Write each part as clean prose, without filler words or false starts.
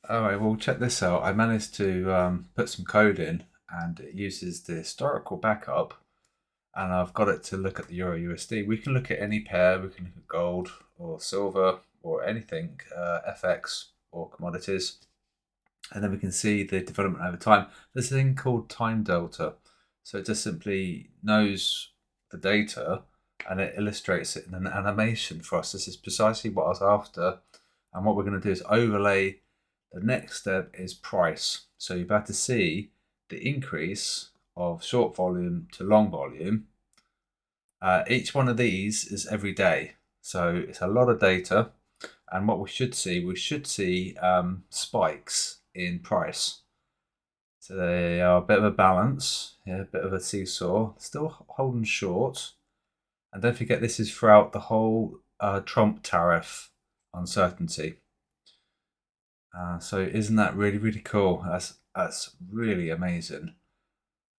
All right, well, check this out. I managed to put some code in and it uses the historical backup, and I've got it to look at the Euro USD. We can look at any pair, we can look at gold or silver or anything, FX or commodities, and then we can see the development over time. There's a thing called time delta. So it just simply knows the data and it illustrates it in an animation for us. This is precisely what I was after. And what we're going to do is overlay the next step is price. So you're about to see the increase of short volume to long volume. Each one of these is every day. So it's a lot of data. And what we should see spikes in price. So they are a bit of a balance, yeah, a bit of a seesaw, still holding short. And don't forget, this is throughout the whole Trump tariff uncertainty. So isn't that really, really cool? That's really amazing.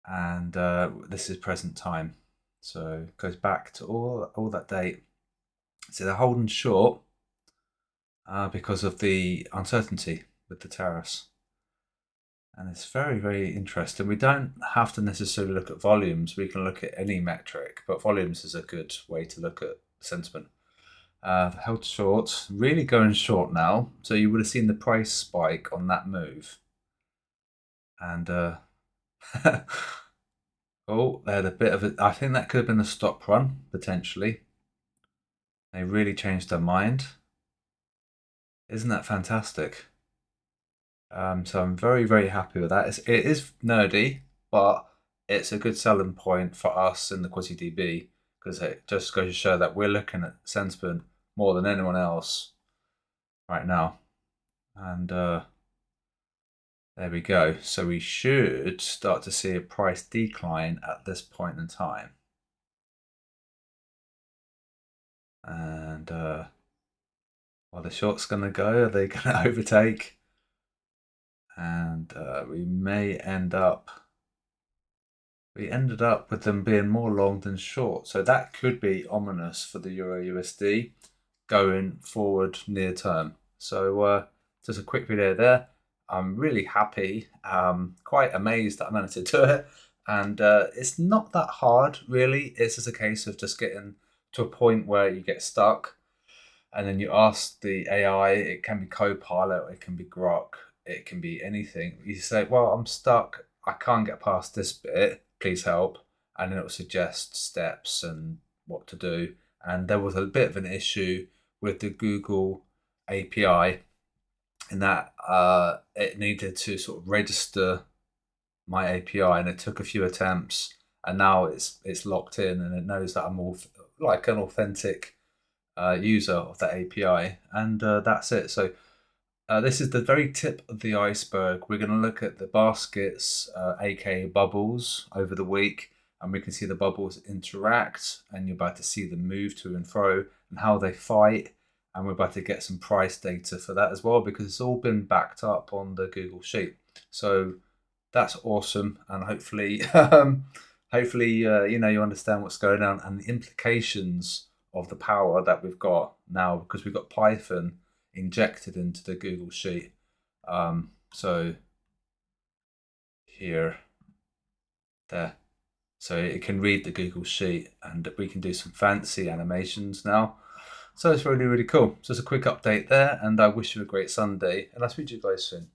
And this is present time. So it goes back to all that date. So they're holding short because of the uncertainty with the tariffs. And it's very, very interesting. We don't have to necessarily look at volumes. We can look at any metric, but volumes is a good way to look at sentiment. Held short, really going short now. So you would have seen the price spike on that move. And oh, they had a bit of a. I think that could have been a stop run potentially. They really changed their mind. Isn't that fantastic? So I'm very, very happy with that. It is nerdy, but it's a good selling point for us in the QuasiDB because it just goes to show that we're looking at sentiment more than anyone else right now. And there we go. So we should start to see a price decline at this point in time. And well, the short's going to go. Are they going to overtake? And we ended up with them being more long than short. So that could be ominous for the Euro USD going forward near term. So just a quick video there. I'm really happy, quite amazed that I managed to do it. And it's not that hard, really. It's just a case of just getting to a point where you get stuck and then you ask the AI. It can be Copilot, it can be Grok, it can be anything. You say, well, I'm stuck, I can't get past this bit, please help. And then it will suggest steps and what to do. And there was a bit of an issue with the Google API in that it needed to sort of register my API, and it took a few attempts, and now it's locked in, and it knows that I'm all like an authentic user of that API, and that's it. So this is the very tip of the iceberg. We're going to look at the baskets, aka bubbles, over the week, and we can see the bubbles interact, and you're about to see them move to and fro and how they fight. And we're about to get some price data for that as well because it's all been backed up on the Google Sheet. So that's awesome, and hopefully, you understand what's going on and the implications of the power that we've got now because we've got Python injected into the Google Sheet. So here, there. So it can read the Google Sheet and we can do some fancy animations now. So it's really, really cool. So it's a quick update there, and I wish you a great Sunday, and I'll speak to you guys soon.